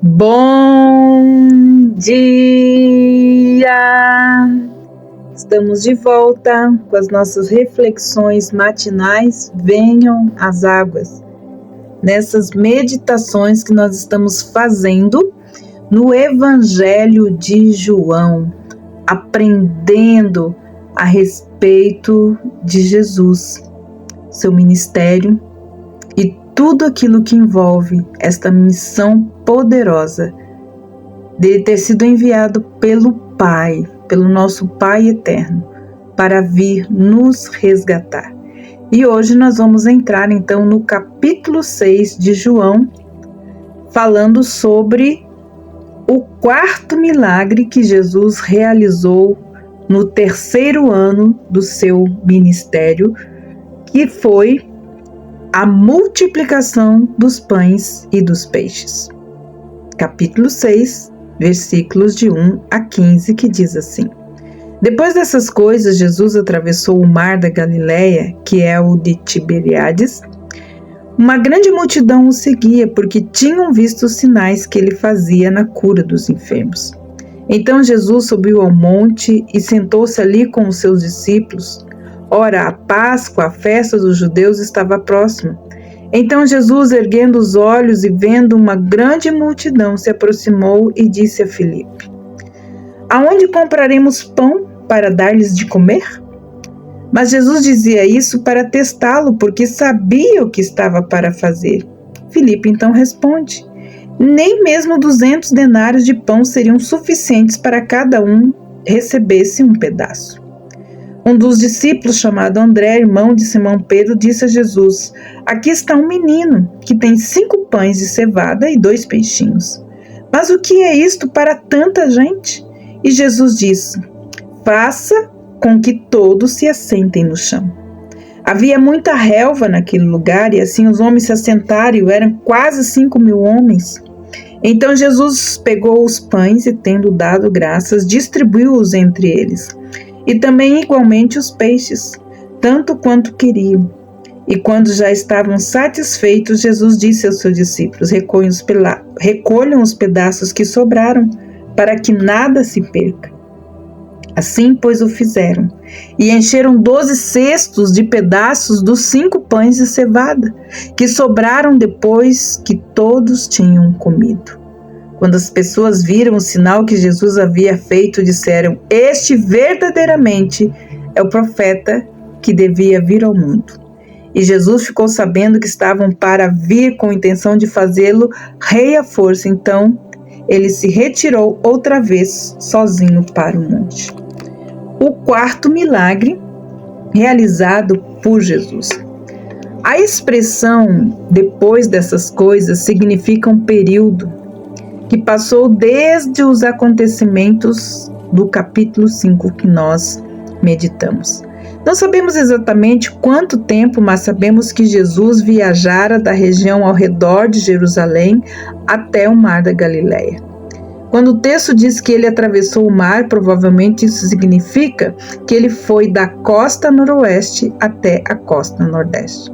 Bom dia! Estamos de volta com as nossas reflexões matinais. Venham as águas. Nessas meditações que nós estamos fazendo no Evangelho de João, aprendendo a respeito de Jesus, seu ministério e tudo aquilo que envolve esta missão poderosa de ter sido enviado pelo Pai, pelo nosso Pai eterno, para vir nos resgatar. E hoje nós vamos entrar então no capítulo 6 de João, falando sobre o quarto milagre que Jesus realizou no terceiro ano do seu ministério, que foi a multiplicação dos pães e dos peixes. Capítulo 6, versículos de 1 a 15, que diz assim: Depois dessas coisas, Jesus atravessou o mar da Galileia, que é o de Tiberíades. Uma grande multidão o seguia, porque tinham visto os sinais que ele fazia na cura dos enfermos. Então Jesus subiu ao monte e sentou-se ali com os seus discípulos. Ora, a Páscoa, a festa dos judeus, estava próxima. Então Jesus, erguendo os olhos e vendo uma grande multidão, se aproximou e disse a Filipe: Aonde compraremos pão para dar-lhes de comer? Mas Jesus dizia isso para testá-lo, porque sabia o que estava para fazer. Filipe então responde: Nem mesmo 200 denários de pão seriam suficientes para cada um recebesse um pedaço. Um dos discípulos, chamado André, irmão de Simão Pedro, disse a Jesus: Aqui está um menino que tem 5 pães de cevada e 2 peixinhos. Mas o que é isto para tanta gente? E Jesus disse: Faça com que todos se assentem no chão. Havia muita relva naquele lugar, e assim os homens se assentaram, e eram quase 5.000 homens. Então Jesus pegou os pães e, tendo dado graças, distribuiu-os entre eles. E também igualmente os peixes, tanto quanto queriam. E quando já estavam satisfeitos, Jesus disse aos seus discípulos: Recolham os pedaços que sobraram, para que nada se perca. Assim, pois, o fizeram, e encheram 12 cestos de pedaços dos 5 pães de cevada, que sobraram depois que todos tinham comido. Quando as pessoas viram o sinal que Jesus havia feito, disseram: Este verdadeiramente é o profeta que devia vir ao mundo. E Jesus ficou sabendo que estavam para vir com a intenção de fazê-lo rei à força. Então, ele se retirou outra vez sozinho para o monte. O quarto milagre realizado por Jesus. A expressão "depois dessas coisas" significa um período que passou desde os acontecimentos do capítulo 5 que nós meditamos. Não sabemos exatamente quanto tempo, mas sabemos que Jesus viajara da região ao redor de Jerusalém até o mar da Galileia. Quando o texto diz que ele atravessou o mar, provavelmente isso significa que ele foi da costa noroeste até a costa nordeste.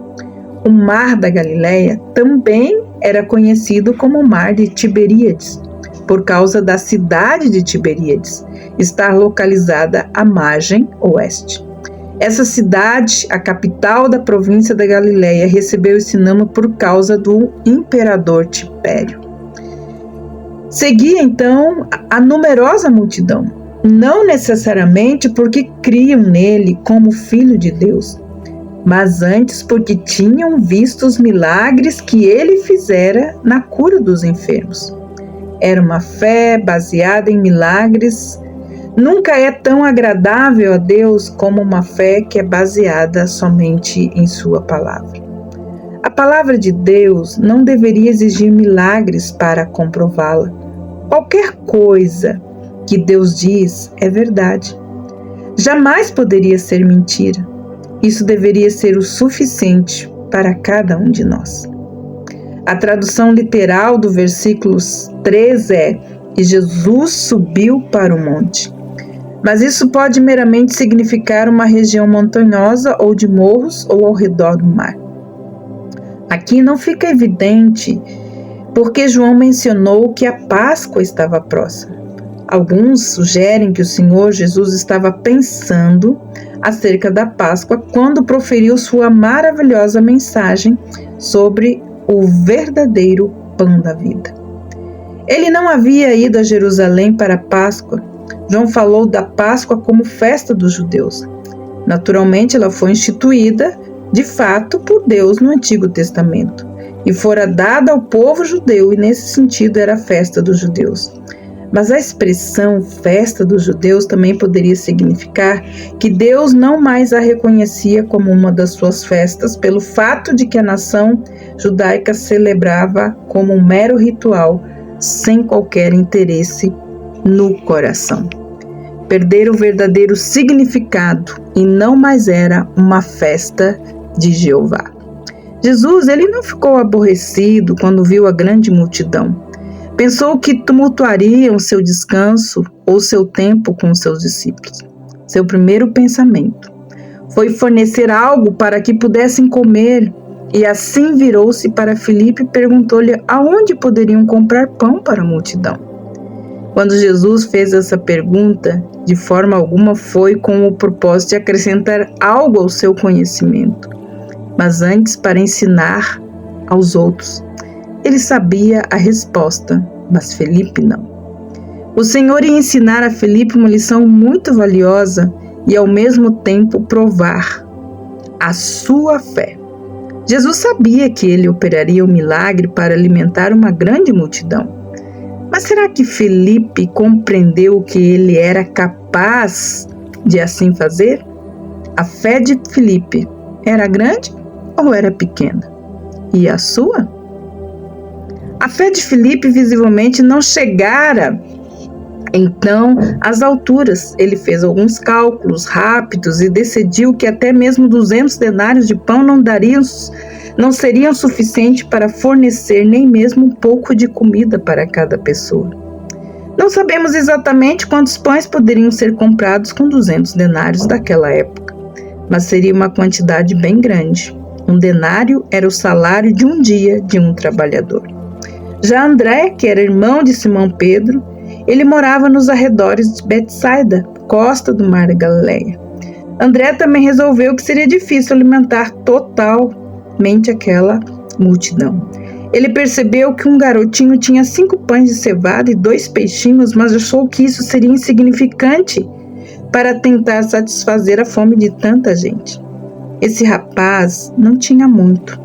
O mar da Galileia também era conhecido como o mar de Tiberíades, por causa da cidade de Tiberíades estar localizada à margem oeste. Essa cidade, a capital da província da Galileia, recebeu esse nome por causa do imperador Tibério. Seguia então a numerosa multidão, não necessariamente porque criam nele como filho de Deus, mas antes porque tinham visto os milagres que ele fizera na cura dos enfermos. Era uma fé baseada em milagres. Nunca é tão agradável a Deus como uma fé que é baseada somente em sua palavra. A palavra de Deus não deveria exigir milagres para comprová-la. Qualquer coisa que Deus diz é verdade. Jamais poderia ser mentira. Isso deveria ser o suficiente para cada um de nós. A tradução literal do versículo 3 é: E Jesus subiu para o monte. Mas isso pode meramente significar uma região montanhosa ou de morros ou ao redor do mar. Aqui não fica evidente porque João mencionou que a Páscoa estava próxima. Alguns sugerem que o Senhor Jesus estava pensando acerca da Páscoa quando proferiu sua maravilhosa mensagem sobre o verdadeiro pão da vida. Ele não havia ido a Jerusalém para a Páscoa. João falou da Páscoa como festa dos judeus. Naturalmente, ela foi instituída, de fato, por Deus no Antigo Testamento e fora dada ao povo judeu, e nesse sentido era a festa dos judeus. Mas a expressão festa dos judeus também poderia significar que Deus não mais a reconhecia como uma das suas festas pelo fato de que a nação judaica celebrava como um mero ritual, sem qualquer interesse no coração. Perderam o verdadeiro significado e não mais era uma festa de Jeová. Jesus, ele não ficou aborrecido quando viu a grande multidão. Pensou que tumultuariam seu descanso ou seu tempo com os seus discípulos. Seu primeiro pensamento foi fornecer algo para que pudessem comer, e assim virou-se para Filipe e perguntou-lhe aonde poderiam comprar pão para a multidão. Quando Jesus fez essa pergunta, de forma alguma foi com o propósito de acrescentar algo ao seu conhecimento, mas antes para ensinar aos outros. Ele sabia a resposta, mas Filipe não. O Senhor ia ensinar a Filipe uma lição muito valiosa e ao mesmo tempo provar a sua fé. Jesus sabia que ele operaria um milagre para alimentar uma grande multidão. Mas será que Filipe compreendeu que ele era capaz de assim fazer? A fé de Filipe era grande ou era pequena? E a sua? A fé de Filipe visivelmente não chegara então às alturas. Ele fez alguns cálculos rápidos e decidiu que até mesmo 200 denários de pão não seriam suficientes para fornecer nem mesmo um pouco de comida para cada pessoa. Não sabemos exatamente quantos pães poderiam ser comprados com 200 denários daquela época, mas seria uma quantidade bem grande. Um denário era o salário de um dia de um trabalhador. Já André, que era irmão de Simão Pedro, ele morava nos arredores de Betsaida, costa do mar da Galileia. André também resolveu que seria difícil alimentar totalmente aquela multidão. Ele percebeu que um garotinho tinha 5 pães de cevada e 2 peixinhos, mas achou que isso seria insignificante para tentar satisfazer a fome de tanta gente. Esse rapaz não tinha muito,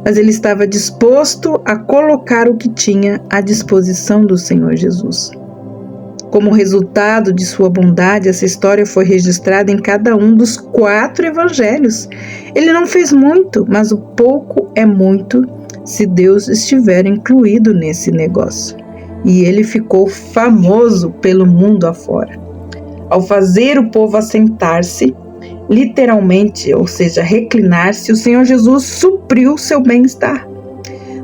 mas ele estava disposto a colocar o que tinha à disposição do Senhor Jesus. Como resultado de sua bondade, essa história foi registrada em cada um dos 4 evangelhos. Ele não fez muito, mas o pouco é muito se Deus estiver incluído nesse negócio. E ele ficou famoso pelo mundo afora. Ao fazer o povo assentar-se, literalmente, ou seja, reclinar-se, o Senhor Jesus supriu seu bem-estar.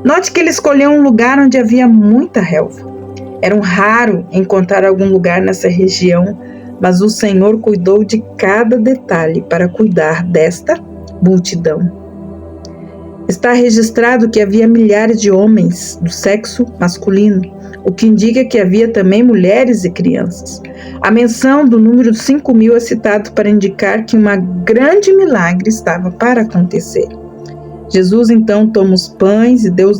Note que ele escolheu um lugar onde havia muita relva. Era raro encontrar algum lugar nessa região, mas o Senhor cuidou de cada detalhe para cuidar desta multidão. Está registrado que havia milhares de homens do sexo masculino, o que indica que havia também mulheres e crianças. A menção do número 5.000 é citado para indicar que um grande milagre estava para acontecer. Jesus então toma os pães e deu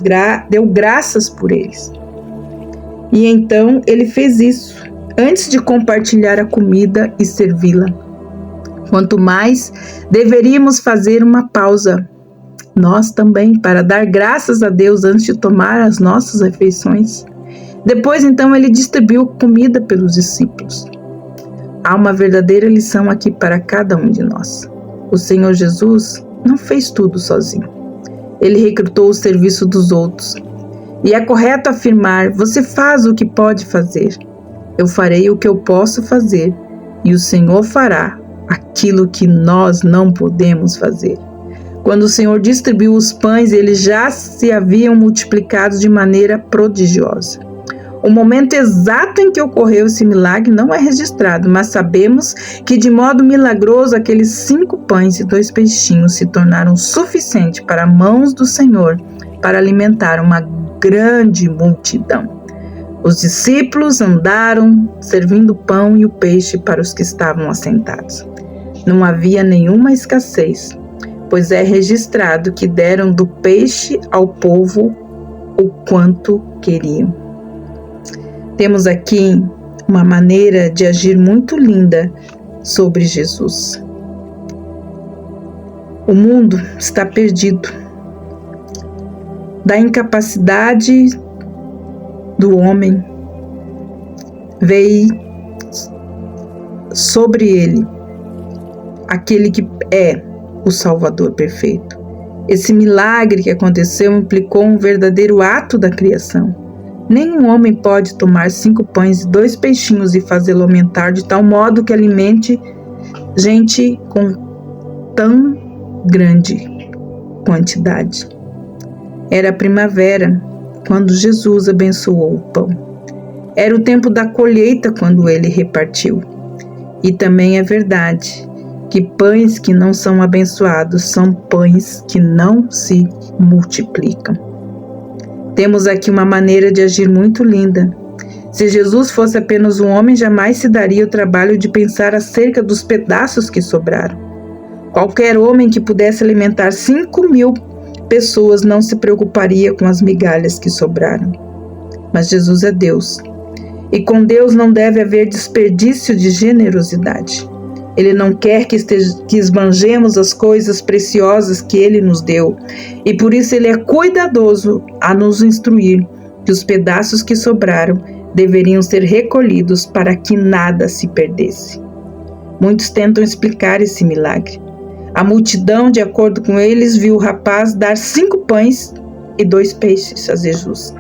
graças por eles. E então ele fez isso, antes de compartilhar a comida e servi-la. Quanto mais, deveríamos fazer uma pausa, nós também, para dar graças a Deus antes de tomar as nossas refeições. Depois, então, ele distribuiu comida pelos discípulos. Há uma verdadeira lição aqui para cada um de nós. O Senhor Jesus não fez tudo sozinho. Ele recrutou o serviço dos outros. E é correto afirmar: você faz o que pode fazer. Eu farei o que eu posso fazer. E o Senhor fará aquilo que nós não podemos fazer. Quando o Senhor distribuiu os pães, eles já se haviam multiplicado de maneira prodigiosa. O momento exato em que ocorreu esse milagre não é registrado, mas sabemos que de modo milagroso aqueles 5 pães e 2 peixinhos se tornaram suficientes para as mãos do Senhor para alimentar uma grande multidão. Os discípulos andaram servindo pão e o peixe para os que estavam assentados. Não havia nenhuma escassez, pois é registrado que deram do peixe ao povo o quanto queriam. Temos aqui uma maneira de agir muito linda sobre Jesus. O mundo está perdido. Da incapacidade do homem veio sobre ele aquele que é o Salvador perfeito. Esse milagre que aconteceu implicou um verdadeiro ato da criação. Nenhum homem pode tomar 5 pães e 2 peixinhos e fazê-lo aumentar de tal modo que alimente gente com tão grande quantidade. Era a primavera quando Jesus abençoou o pão. Era o tempo da colheita quando ele repartiu. E também é verdade que pães que não são abençoados são pães que não se multiplicam. Temos aqui uma maneira de agir muito linda. Se Jesus fosse apenas um homem, jamais se daria o trabalho de pensar acerca dos pedaços que sobraram. Qualquer homem que pudesse alimentar 5.000 pessoas não se preocuparia com as migalhas que sobraram. Mas Jesus é Deus. E com Deus não deve haver desperdício de generosidade. Ele não quer que esbanjemos as coisas preciosas que Ele nos deu, e por isso Ele é cuidadoso a nos instruir que os pedaços que sobraram deveriam ser recolhidos para que nada se perdesse. Muitos tentam explicar esse milagre. A multidão, de acordo com eles, viu o rapaz dar 5 pães e 2 peixes a Jesus.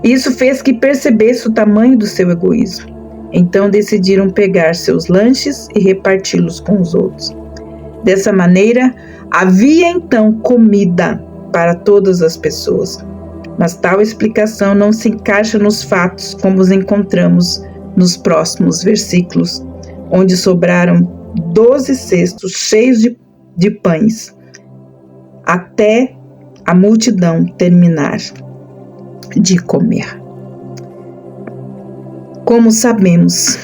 Isso fez que percebesse o tamanho do seu egoísmo. Então decidiram pegar seus lanches e reparti-los com os outros. Dessa maneira, havia então comida para todas as pessoas. Mas tal explicação não se encaixa nos fatos como os encontramos nos próximos versículos, onde sobraram 12 cestos cheios de pães, até a multidão terminar de comer. Como sabemos,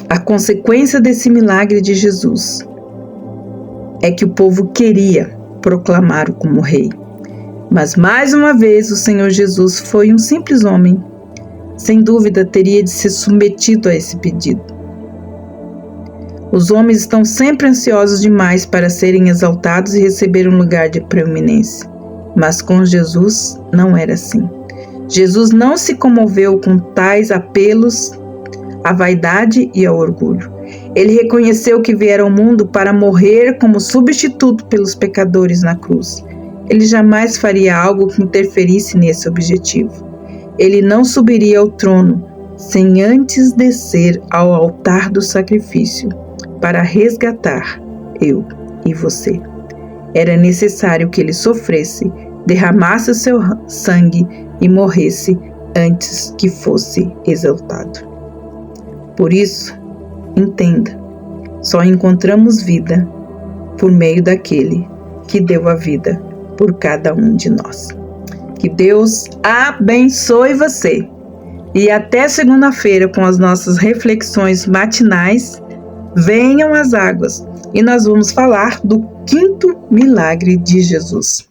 a consequência desse milagre de Jesus é que o povo queria proclamá-lo como rei. Mas mais uma vez o Senhor Jesus foi um simples homem. Sem dúvida teria de ser submetido a esse pedido. Os homens estão sempre ansiosos demais para serem exaltados e receber um lugar de preeminência. Mas com Jesus não era assim. Jesus não se comoveu com tais apelos à vaidade e ao orgulho. Ele reconheceu que viera ao mundo para morrer como substituto pelos pecadores na cruz. Ele jamais faria algo que interferisse nesse objetivo. Ele não subiria ao trono sem antes descer ao altar do sacrifício para resgatar eu e você. Era necessário que ele sofresse, derramasse o seu sangue e morresse antes que fosse exaltado. Por isso, entenda, só encontramos vida por meio daquele que deu a vida por cada um de nós. Que Deus abençoe você. E até segunda-feira com as nossas reflexões matinais. Venham as águas e nós vamos falar do 5º milagre de Jesus.